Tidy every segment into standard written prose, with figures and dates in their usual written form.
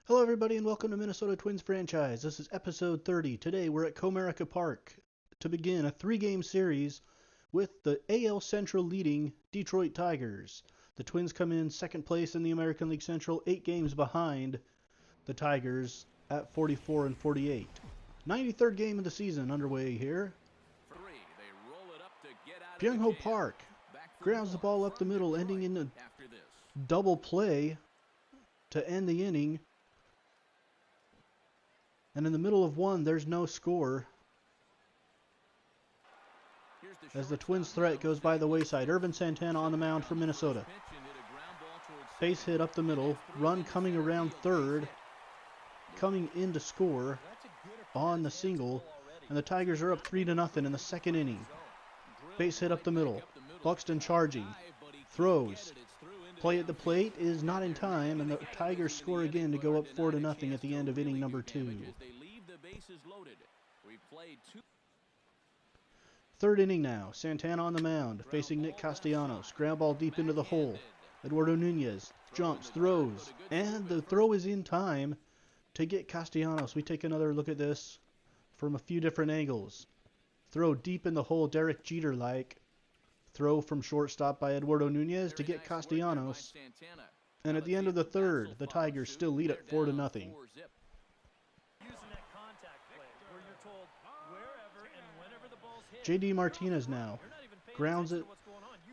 Hello everybody and welcome to Minnesota Twins franchise. This is episode 30. Today we're at Comerica Park to begin a three-game series with the AL Central leading Detroit Tigers. The Twins come in second place in the American League Central, 8 games behind the Tigers at 44 and 48. 93rd game of the season underway here. Byung-ho Park grounds the ball up the middle, ending in a double play to end the inning. And in the middle of one, there's no score as the Twins' threat goes by the wayside. Ervin Santana on the mound for Minnesota. Base hit up the middle, run coming around third, coming in to score on the single, and the Tigers are up 3-0 in the second inning. Base hit up the middle, Buxton charging, throws. Play at the plate is not in time, and the Tigers score again to go up 4-0 at the end of inning number 2. Third inning now. Santana on the mound, facing Nick Castellanos. Ground ball deep into the hole. Eduardo Nunez jumps, throws, and the throw is in time to get Castellanos. We take another look at this from a few different angles. Throw deep in the hole, Derek Jeter-like. Throw from shortstop by Eduardo Nunez to get Castellanos. And at the end of the third, the Tigers still lead at 4-0. J.D. Martinez now grounds it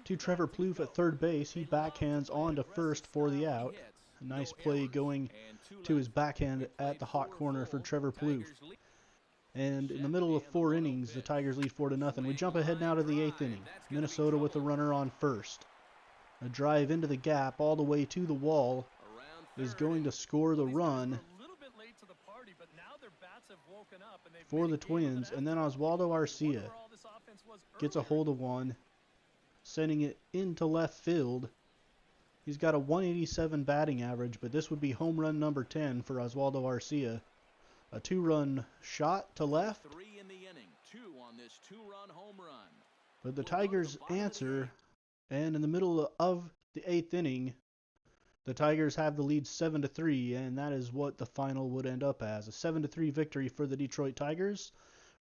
to Trevor Plouffe at third base. He backhands on to first for the out. A nice play going to his backhand at the hot corner for Trevor Plouffe. And in the middle of 4 innings, the Tigers lead 4-0. We jump ahead now to the 8th inning. Minnesota with the runner on first. A drive into the gap all the way to the wall is going to score the run for the Twins. And then Oswaldo Arcia gets a hold of one, sending it into left field. He's got a 187 batting average, but this would be home run number 10 for Oswaldo Arcia. A 2-run shot to left. But the Tigers answer, and in the middle of the 8th inning, the Tigers have the lead 7-3, and that is what the final would end up as. A 7-3 victory for the Detroit Tigers.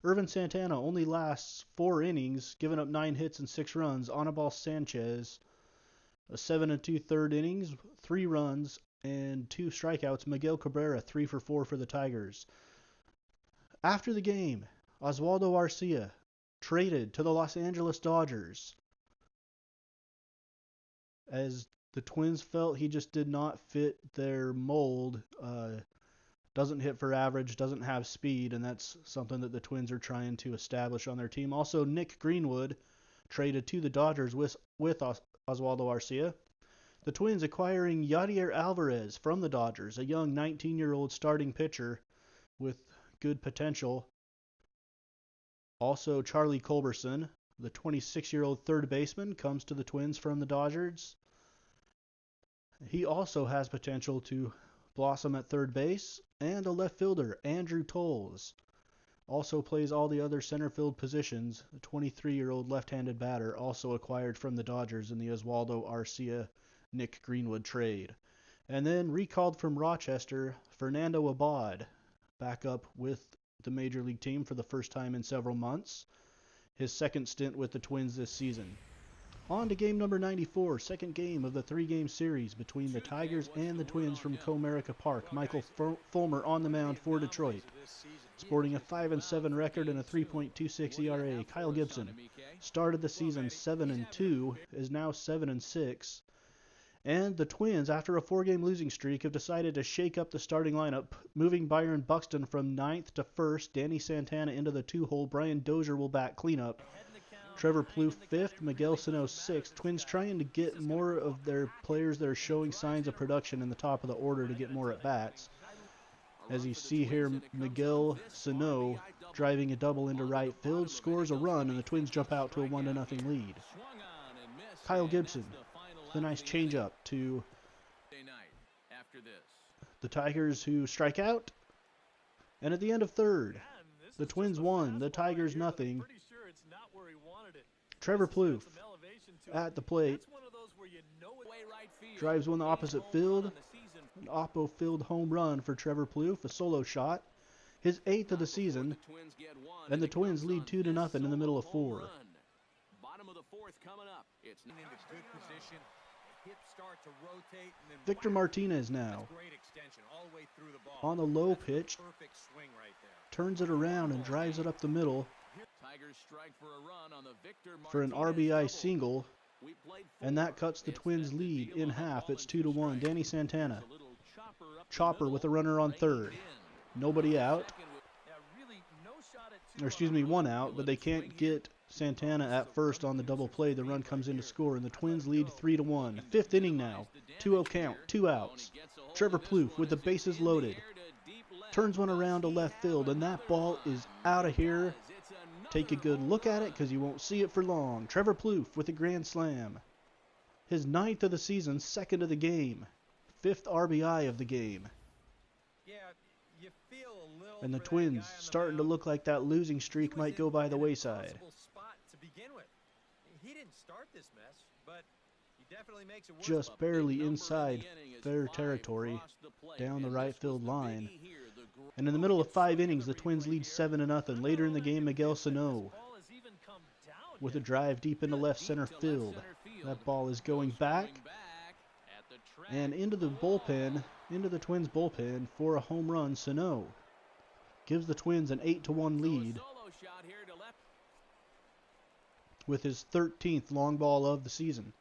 Ervin Santana only lasts 4 innings, giving up 9 hits and 6 runs. Anibal Sanchez, a 7-2 third innings, 3 runs, and 2 strikeouts. Miguel Cabrera, 3 for 4 for the Tigers. After the game, Oswaldo Arcia traded to the Los Angeles Dodgers as the Twins felt he just did not fit their mold. Doesn't hit for average, doesn't have speed, and that's something that the Twins are trying to establish on their team. Also, Nick Greenwood traded to the Dodgers with Oswaldo Arcia. The Twins acquiring Yadier Alvarez from the Dodgers, a young 19-year-old starting pitcher with good potential. Also, Charlie Culberson, the 26-year-old third baseman, comes to the Twins from the Dodgers. He also has potential to blossom at third base. And a left fielder, Andrew Tolles, also plays all the other center field positions. The 23-year-old left-handed batter, also acquired from the Dodgers in the Oswaldo Arcia Nick Greenwood trade. And then recalled from Rochester, Fernando Abad, back up with the Major League team for the first time in several months. His second stint with the Twins this season. On to game number 94, second game of the 3-game series between the Tigers and the Twins from Comerica Park. Michael Fulmer on the mound for Detroit, sporting a 5-7 record and a 3.26 ERA. Kyle Gibson started the season 7-2, is now 7-6. And the Twins, after a 4-game losing streak, have decided to shake up the starting lineup, moving Byron Buxton from 9th to 1st, Danny Santana into the 2-hole, Brian Dozier will bat cleanup, Trevor Plouffe 5th, Miguel Sano 6th. Twins trying to get more of their players that are showing signs of production in the top of the order to get more at-bats. As you see here, Miguel Sano driving a double into right field, scores a run, and the Twins jump out to a 1-0 lead. Kyle Gibson, the nice changeup to the Tigers, who strike out. And at the end of third, the Twins won, the Tigers nothing. Trevor Plouffe at the plate drives one the opposite field, An oppo-filled home run for Trevor Plouffe, a solo shot. His 8th of the season, and the Twins lead 2-0 in the middle of 4. Bottom of the 4th coming up. It's into good position. Hips start to rotate, and then Victor Martinez now great extension all the way through the ball. on the low pitch, Perfect swing right there. turns it around and drives it up the middle Tigers strike for a run on the Victor for an Martinez RBI double. single, and that cuts the Twins' lead in half. It's 2-1. Danny Santana, chopper with a runner on third. Nobody out. Or excuse me, one out, but they can't get Santana at first on the double play. The run comes in to score, and the Twins lead 3-1. 5th inning now. 2-0 count, 2 outs. Trevor Plouffe with the bases loaded. Turns one around to left field, and that ball is out of here. Take a good look at it because you won't see it for long. Trevor Plouffe with a grand slam. His 9th of the season, 2nd of the game. 5th RBI of the game. And the Twins starting to look like that losing streak might go by the wayside. Just barely inside fair territory down the right field line. And in the middle of 5 innings, the Twins lead 7-0. Later in the game, Miguel Sano with a drive deep into left center field. That ball is going back and into the bullpen, into the Twins bullpen for a home run. Sano gives the Twins an 8-1 lead with his 13th long ball of the season.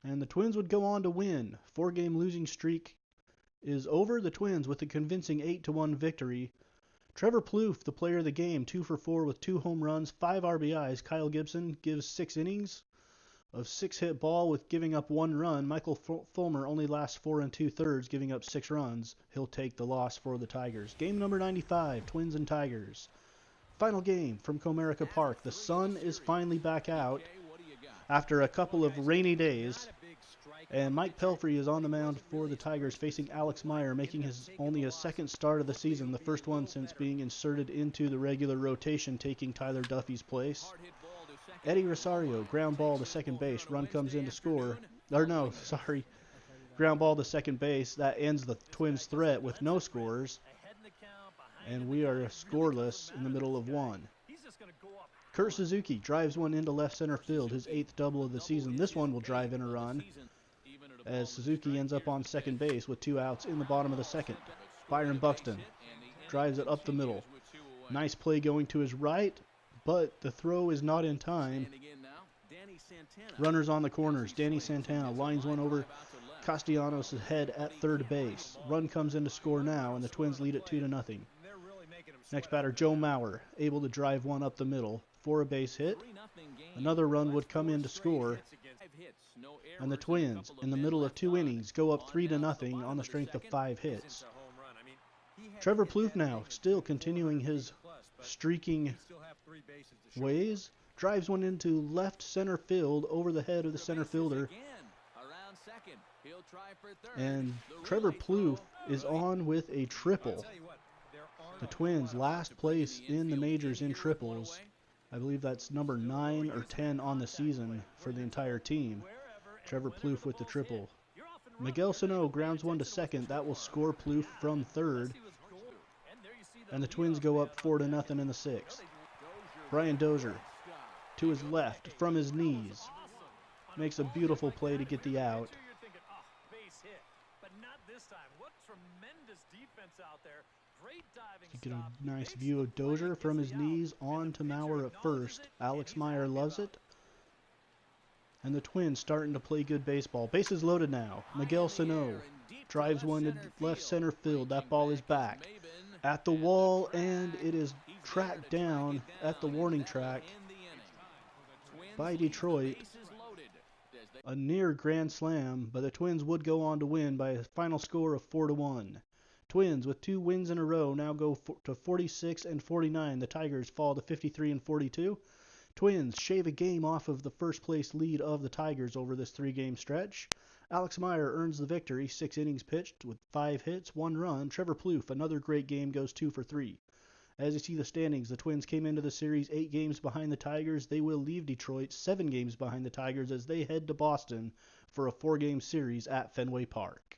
And the Twins would go on to win. 4-game losing streak is over. The Twins with a convincing 8-1 victory. Trevor Plouffe, the player of the game, 2 for 4 with 2 home runs, 5 RBIs. Kyle Gibson gives 6 innings of 6-hit ball with giving up 1 run. Michael Fulmer only lasts 4 2/3, giving up 6 runs. He'll take the loss for the Tigers. Game number 95, Twins and Tigers. Final game from Comerica Park. The sun is finally back out after a couple of rainy days. And Mike Pelfrey is on the mound for the Tigers, facing Alex Meyer, making only his 2nd start of the season, the first one since being inserted into the regular rotation, taking Tyler Duffy's place. Eddie Rosario, ground ball to second base. Run comes in to score. Ground ball to second base. That ends the Twins' threat with no scores. And we are scoreless in the middle of 1. Kurt Suzuki drives one into left center field, his 8th double of the season. This one will drive in a run, as Suzuki ends up on second base with 2 outs in the bottom of the 2nd. Byron Buxton drives it up the middle. Nice play going to his right, but the throw is not in time. Runners on the corners. Danny Santana lines one over Castellanos' head at third base. Run comes in to score now, and the Twins lead it 2-0. Next batter, Joe Mauer, able to drive one up the middle for a base hit. Another run would come in to score, and the Twins, in the middle of 2 innings, go up 3-0 on the strength of 5 hits. Trevor Plouffe now, still continuing his streaking ways, drives one into left center field over the head of the center fielder. And Trevor Plouffe is on with a triple. The Twins last place in the majors in triples. I believe that's number 9 or 10 on the season for the entire team. Trevor Plouffe with the triple. Miguel Sano grounds one to second. That will score Plouffe from third. And the Twins go up 4-0 in the 6th. Brian Dozier to his left from his knees. Makes a beautiful play to get the out. You get a nice view of Dozier from his knees on to Mauer at first. Alex Meyer loves it. And the Twins starting to play good baseball. Bases loaded now. Miguel Sano drives one to left center field. That ball is back at the wall, and it is tracked down at the warning track by Detroit. A near grand slam, but the Twins would go on to win by a final score of 4-1. Twins, with 2 wins in a row, now go to 46 and 49. The Tigers fall to 53 and 42. Twins shave a game off of the first place lead of the Tigers over this 3-game stretch. Alex Meyer earns the victory, 6 innings pitched with 5 hits, 1 run. Trevor Plouffe, another great game, goes 2 for 3. As you see the standings, the Twins came into the series 8 games behind the Tigers. They will leave Detroit 7 games behind the Tigers as they head to Boston, for a 4-game series at Fenway Park.